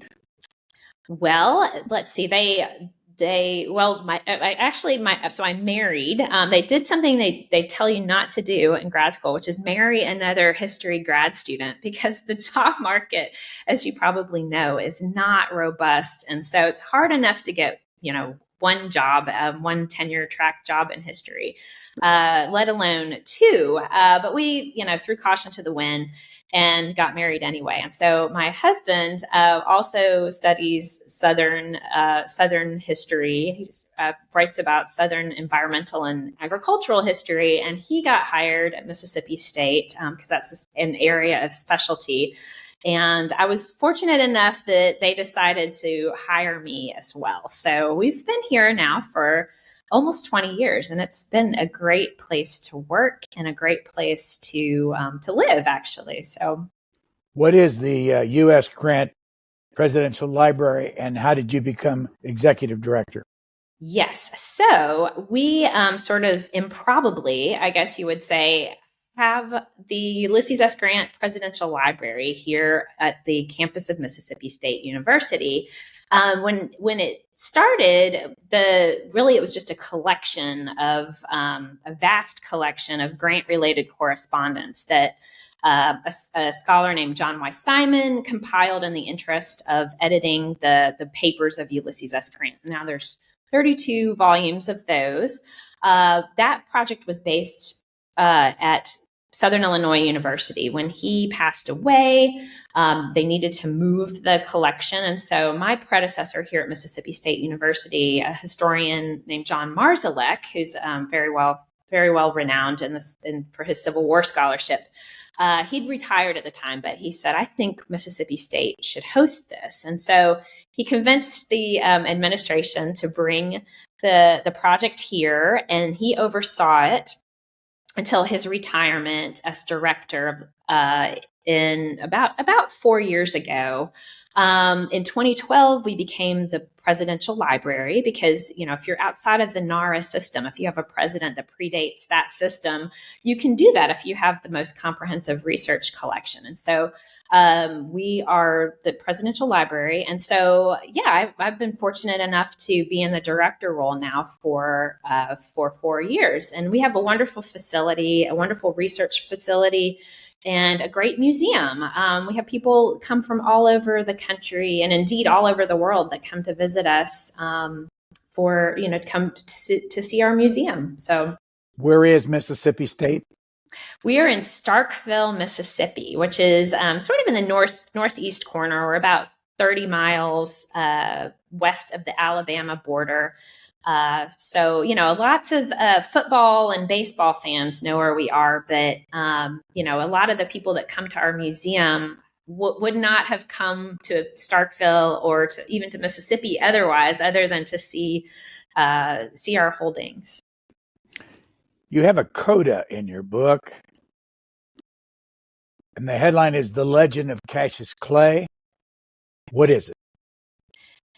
Well, let's see. So I married. They did something they tell you not to do in grad school, which is marry another history grad student, because the job market, as you probably know, is not robust. And so it's hard enough to get, one job, one tenure track job in history, let alone two. But we, threw caution to the wind and got married anyway. And so my husband also studies Southern history. He writes about Southern environmental and agricultural history. And he got hired at Mississippi State because that's an area of specialty. And I was fortunate enough that they decided to hire me as well. So we've been here now for almost 20 years, and it's been a great place to work and a great place to live, actually. So, what is the U.S. Grant Presidential Library, and how did you become executive director? Yes. So we sort of improbably, I guess you would say, have the Ulysses S. Grant Presidential Library here at the campus of Mississippi State University. When it started, it was just a collection of a vast collection of grant-related correspondence that a scholar named John Y. Simon compiled in the interest of editing the papers of Ulysses S. Grant. Now there's 32 volumes of those. That project was based at Southern Illinois University. When he passed away, they needed to move the collection. And so my predecessor here at Mississippi State University, a historian named John Marszalek, who's very well renowned for his Civil War scholarship, he'd retired at the time, but he said, I think Mississippi State should host this. And so he convinced the administration to bring the project here, and he oversaw it until his retirement as director in about 4 years ago. In 2012, we became the presidential library because, if you're outside of the NARA system, if you have a president that predates that system, you can do that if you have the most comprehensive research collection. And so we are the presidential library. And so, I've been fortunate enough to be in the director role now for 4 years. And we have a wonderful facility, a wonderful research facility, and a great museum. We have people come from all over the country and indeed all over the world that come to visit us come to see our museum. So, where is Mississippi State? We are in Starkville, Mississippi, which is sort of in the northeast corner. We're about 30 miles west of the Alabama border. So, lots of football and baseball fans know where we are, but, a lot of the people that come to our museum would not have come to Starkville or even to Mississippi other than to see our holdings. You have a coda in your book, and the headline is The Legend of Cassius Clay. What is it?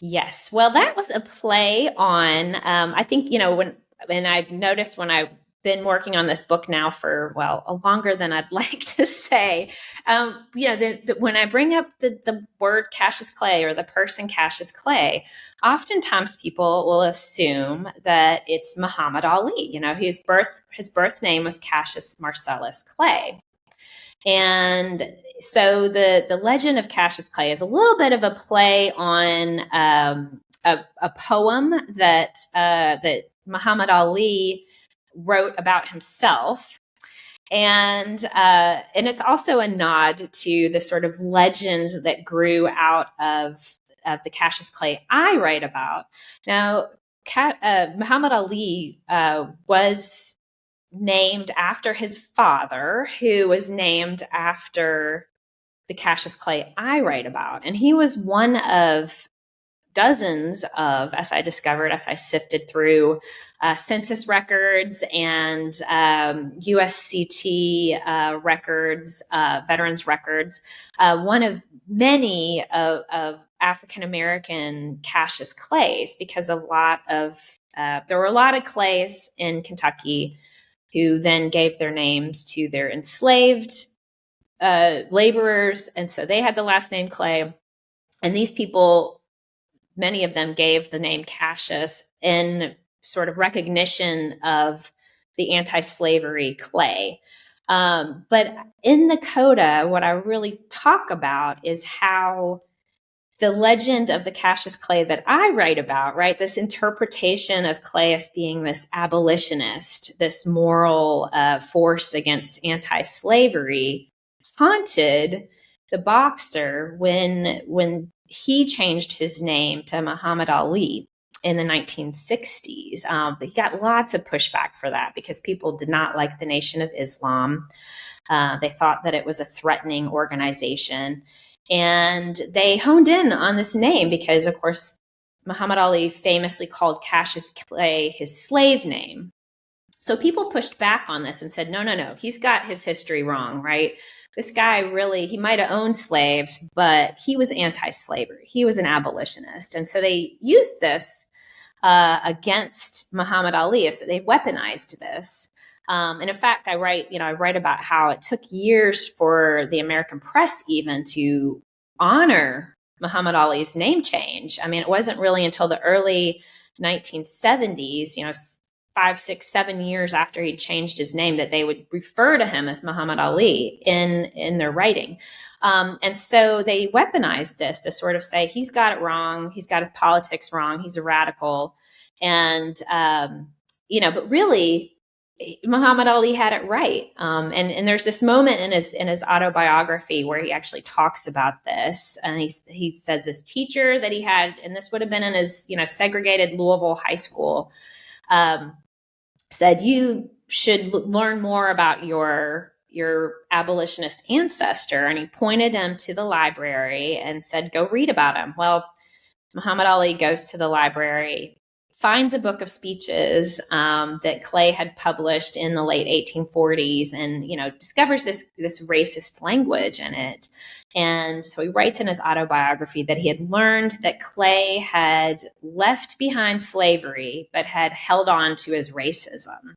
Yes. Well, that was a play on, I think, when I've noticed when I've been working on this book now for, longer than I'd like to say, when I bring up the word Cassius Clay or the person Cassius Clay, oftentimes people will assume that it's Muhammad Ali. His birth name was Cassius Marcellus Clay. And so the legend of Cassius Clay is a little bit of a play on a poem that Muhammad Ali wrote about himself, and it's also a nod to the sort of legend that grew out of the Cassius Clay I write about. Now, Muhammad Ali was named after his father, who was named after the Cassius Clay I write about. And he was one of dozens of, as I sifted through census records and USCT records, veterans records, one of many of African-American Cassius Clays, because there were a lot of Clays in Kentucky who then gave their names to their enslaved laborers. And so they had the last name Clay. And these people, many of them gave the name Cassius in sort of recognition of the anti-slavery Clay. But in the coda, what I really talk about is how the legend of the Cassius Clay that I write about, right, this interpretation of Clay as being this abolitionist, this moral force against anti-slavery, haunted the boxer when he changed his name to Muhammad Ali in the 1960s. But he got lots of pushback for that because people did not like the Nation of Islam. They thought that it was a threatening organization. And they honed in on this name because, of course, Muhammad Ali famously called Cassius Clay his slave name. So people pushed back on this and said, no, he's got his history wrong, right? This guy he might have owned slaves, but he was anti-slavery. He was an abolitionist. And so they used this against Muhammad Ali. So they weaponized this. And in fact, I write about how it took years for the American press even to honor Muhammad Ali's name change. I mean, it wasn't really until the early 1970s, 5, 6, 7 years after he changed his name, that they would refer to him as Muhammad Ali in their writing. And so they weaponized this to sort of say, he's got it wrong. He's got his politics wrong. He's a radical. And, but really, Muhammad Ali had it right. And there's this moment in his autobiography where he actually talks about this. And he says this teacher that he had, and this would have been in his, segregated Louisville high school, said, you should learn more about your abolitionist ancestor. And he pointed him to the library and said, go read about him. Well, Muhammad Ali goes to the library, finds a book of speeches that Clay had published in the late 1840s, and discovers this racist language in it. And so he writes in his autobiography that he had learned that Clay had left behind slavery, but had held on to his racism.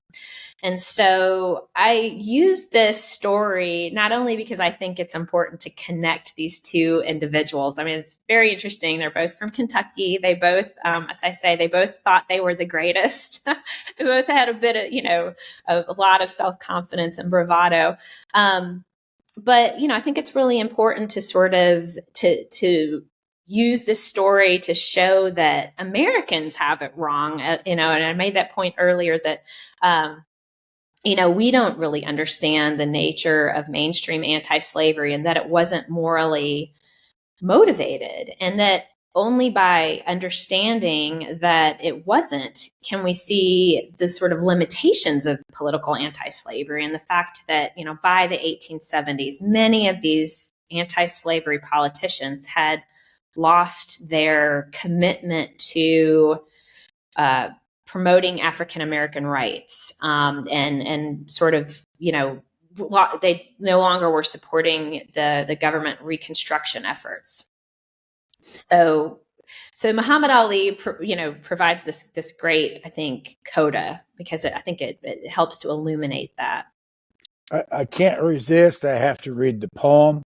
And so I use this story not only because I think it's important to connect these two individuals. I mean, it's very interesting. They're both from Kentucky. They both, as I say, they both thought they were the greatest. They both had a bit of, a lot of self-confidence and bravado. But, I think it's really important to sort of to use this story to show that Americans have it wrong, and I made that point earlier that, we don't really understand the nature of mainstream anti-slavery, and that it wasn't morally motivated, and that only by understanding that it wasn't can we see the sort of limitations of political anti-slavery, and the fact that, by the 1870s, many of these anti-slavery politicians had lost their commitment to promoting African American rights, and sort of, they no longer were supporting the government reconstruction efforts. So Muhammad Ali, provides this great, I think, coda, because I think it helps to illuminate that. I can't resist. I have to read the poem.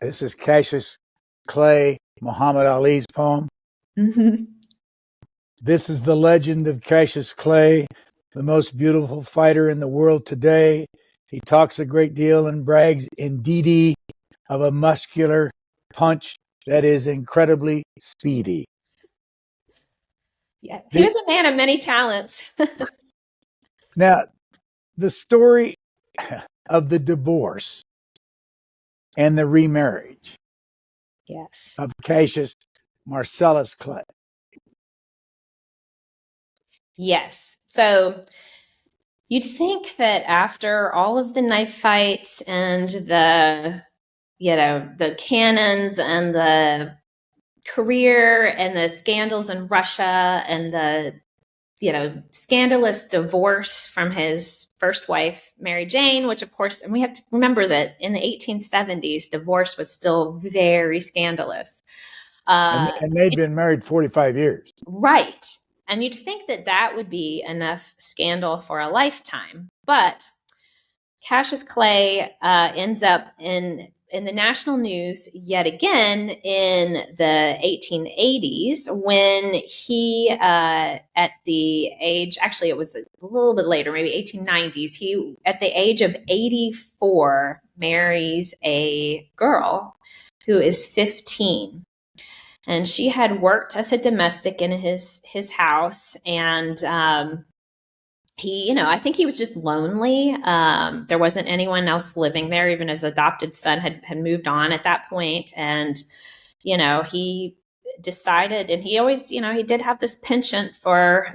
This is Cassius Clay, Muhammad Ali's poem. Mm-hmm. This is the legend of Cassius Clay, the most beautiful fighter in the world today. He talks a great deal and brags indeedy of a muscular punch that is incredibly speedy. Yeah, he was a man of many talents. Now, the story of the divorce and the remarriage, yes, of Cassius Marcellus Clay. Yes. So you'd think that after all of the knife fights and the cannons and the career and the scandals in Russia and the, scandalous divorce from his first wife, Mary Jane, which of course, and we have to remember that in the 1870s, divorce was still very scandalous. And they'd been married 45 years. Right. And you'd think that that would be enough scandal for a lifetime. But Cassius Clay ends up in the national news yet again in the 1880s, when he, at the age, actually it was a little bit later, maybe 1890s, he, at the age of 84, marries a girl who is 15. And she had worked as a domestic in his house, and he, I think he was just lonely. There wasn't anyone else living there. Even his adopted son had moved on at that point. And, he decided, and he always, he did have this penchant for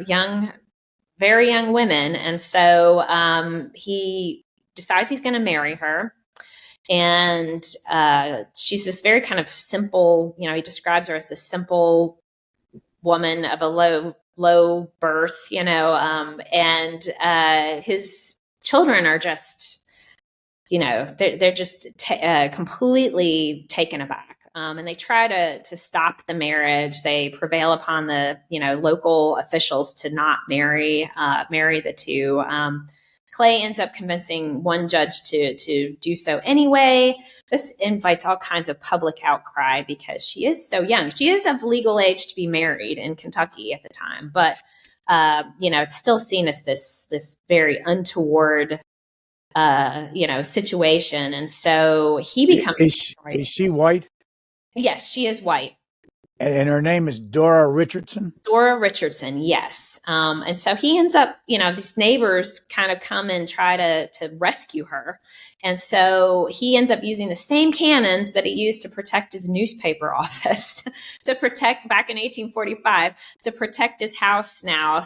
very young women. And so he decides he's going to marry her. And she's this very kind of simple, he describes her as this simple woman of a low birth, and his children are just, they're just completely taken aback. And they try to stop the marriage. They prevail upon the, local officials to not marry the two. Clay ends up convincing one judge to do so anyway. This invites all kinds of public outcry because she is so young. She is of legal age to be married in Kentucky at the time, but it's still seen as this very untoward situation. And so he becomes. Is she white? Yes, she is white. And her name is Dora Richardson? Dora Richardson, yes. And so he ends up, these neighbors kind of come and try to rescue her. And so he ends up using the same cannons that he used to protect his newspaper office, to protect back in 1845, to protect his house now,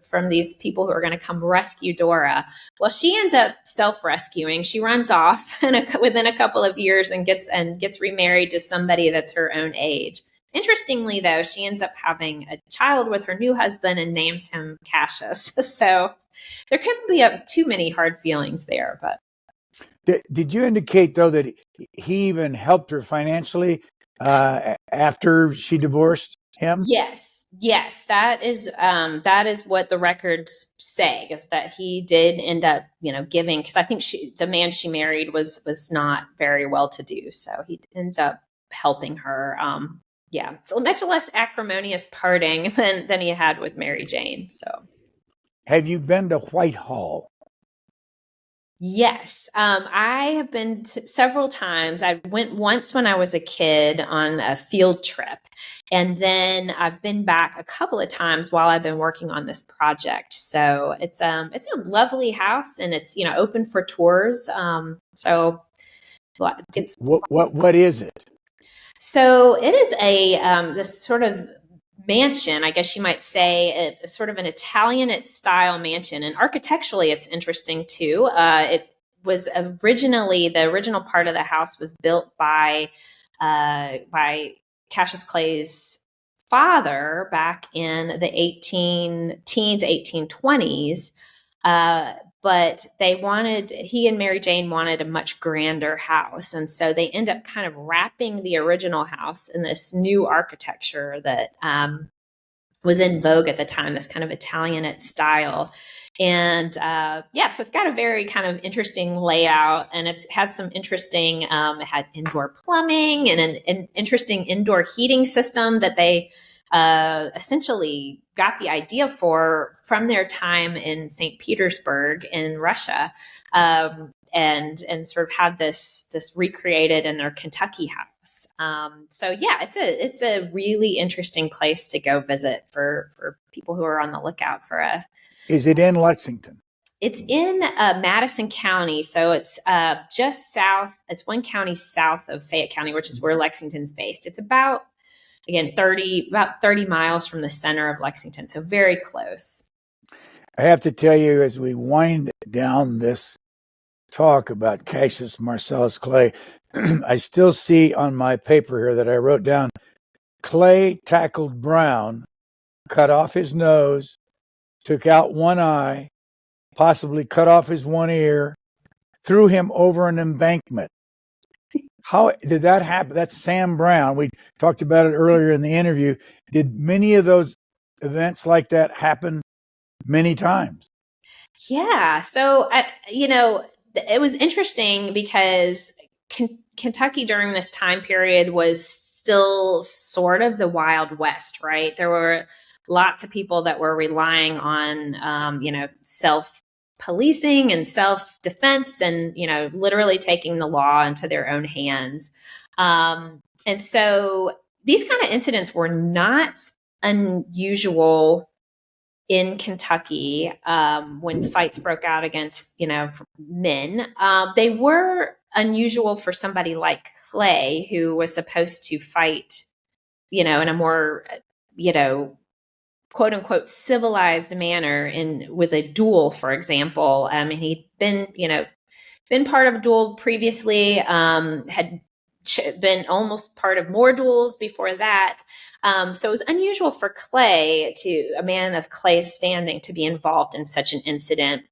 from these people who are going to come rescue Dora. Well, she ends up self-rescuing. She runs off within a couple of years and gets remarried to somebody that's her own age. Interestingly, though, she ends up having a child with her new husband and names him Cassius. So there couldn't be too many hard feelings there. But did you indicate, though, that he even helped her financially after she divorced him? Yes, that is what the records say, is that he did end up, giving, because I think the man she married was not very well to do, so he ends up helping her. Yeah, so much less acrimonious parting than he had with Mary Jane. So, have you been to Whitehall? Yes, I have been several times. I went once when I was a kid on a field trip, and then I've been back a couple of times while I've been working on this project. So it's a lovely house, and it's open for tours. So what is it? So it is this sort of mansion, I guess you might say, a sort of an Italian style mansion. And architecturally, it's interesting too. It was the original part of the house was built by Cassius Clay's father back in the 1820s. But he and Mary Jane wanted a much grander house. And so they end up kind of wrapping the original house in this new architecture that was in vogue at the time, this kind of Italianate style. And so it's got a very kind of interesting layout, and it's had some interesting, it had indoor plumbing and an interesting indoor heating system that they essentially got the idea from their time in St. Petersburg in Russia, and sort of had this recreated in their Kentucky house. So it's a really interesting place to go visit for people who are on the lookout for a. Is it in Lexington? It's in Madison County, so it's just south. It's one county south of Fayette County, which is where Lexington's based. It's about 30 miles from the center of Lexington, so very close. I have to tell you, as we wind down this talk about Cassius Marcellus Clay, I still see on my paper here that I wrote down, Clay tackled Brown, cut off his nose, took out one eye, possibly cut off his one ear, threw him over an embankment. How did that happen? That's Sam Brown. We talked about it earlier in the interview. Did many of those events like that happen many times? Yeah. So, it was interesting because Kentucky during this time period was still sort of the Wild West, right? There were lots of people that were relying on, self-policing and self-defense and, literally taking the law into their own hands. And so these kind of incidents were not unusual in Kentucky when fights broke out against, men. They were unusual for somebody like Clay, who was supposed to fight, in a more, quote unquote civilized manner with a duel, for example. He'd been part of a duel previously, had been almost part of more duels before that. So it was unusual for Clay, a man of Clay's standing, to be involved in such an incident.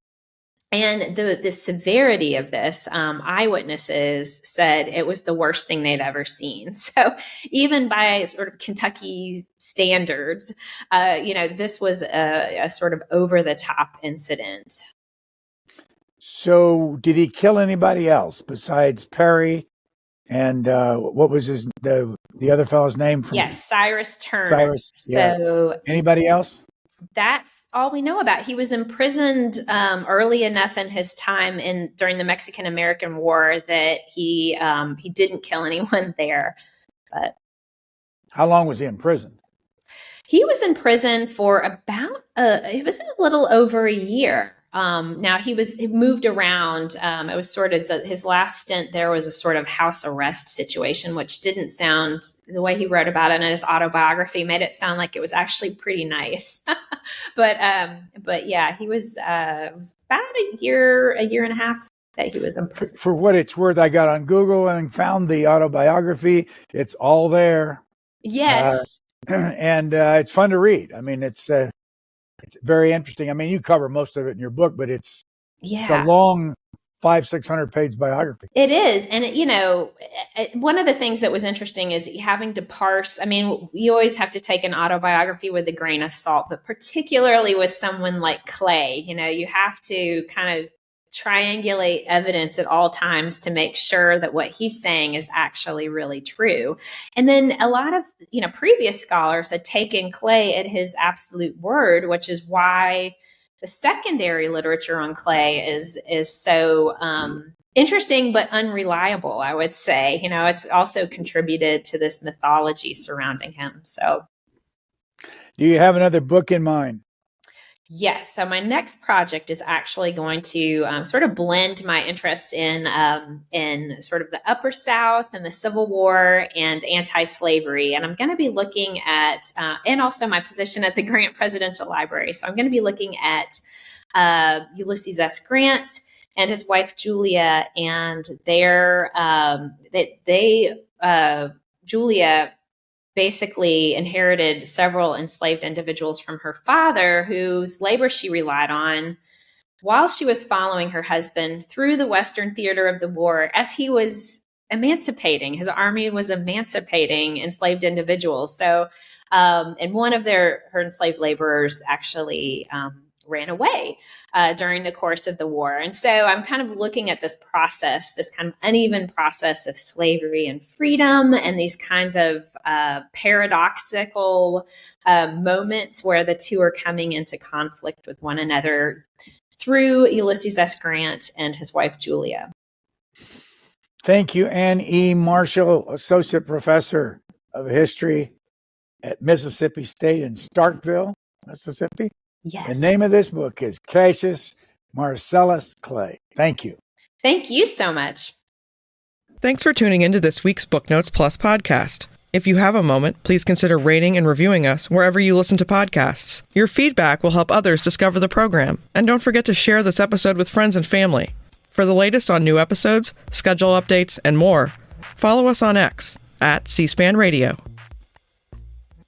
And the severity of this, eyewitnesses said it was the worst thing they'd ever seen. So even by sort of Kentucky standards, this was a sort of over-the-top incident. So did he kill anybody else besides Perry? And what was the other fellow's name? Yes, Cyrus Turner. Cyrus, yeah. So anybody else? That's all we know about. He was imprisoned early enough in his time during the Mexican-American War that he didn't kill anyone there. But How long was he in prison? He was in prison for about it was a little over a year. Now he moved around. It was sort of his last stint there was a sort of house arrest situation, which didn't sound, the way he wrote about it in his autobiography made it sound like it was actually pretty nice. but yeah, he was it was about a year and a half that he was in prison. For what it's worth, I got on Google and found the autobiography. It's all there. Yes. And it's fun to read. I mean, it's very interesting. I mean, you cover most of it in your book, but it's a long 500-600 page biography. It is. And, one of the things that was interesting is having to parse. I mean, you always have to take an autobiography with a grain of salt, but particularly with someone like Clay, you have to kind of triangulate evidence at all times to make sure that what he's saying is actually really true. And then a lot of, previous scholars had taken Clay at his absolute word, which is why the secondary literature on Clay is so interesting but unreliable, I would say. It's also contributed to this mythology surrounding him. So, do you have another book in mind? Yes. So my next project is actually going to sort of blend my interest in sort of the Upper South and the Civil War and anti-slavery. And I'm going to be looking at, and also my position at the Grant Presidential Library. So I'm going to be looking at Ulysses S. Grant and his wife, Julia, and Julia basically inherited several enslaved individuals from her father, whose labor she relied on while she was following her husband through the Western theater of the war as he was emancipating. His army was emancipating enslaved individuals. So, and one of her enslaved laborers actually ran away during the course of the war. And so I'm kind of looking at this process, this kind of uneven process of slavery and freedom, and these kinds of paradoxical moments where the two are coming into conflict with one another through Ulysses S. Grant and his wife, Julia. Thank you, Ann E. Marshall, Associate Professor of History at Mississippi State in Starkville, Mississippi. Yes. The name of this book is Cassius Marcellus Clay. Thank you. Thank you so much. Thanks for tuning into this week's Booknotes Plus podcast. If you have a moment, please consider rating and reviewing us wherever you listen to podcasts. Your feedback will help others discover the program. And don't forget to share this episode with friends and family. For the latest on new episodes, schedule updates, and more, follow us on X @C-SPAN Radio.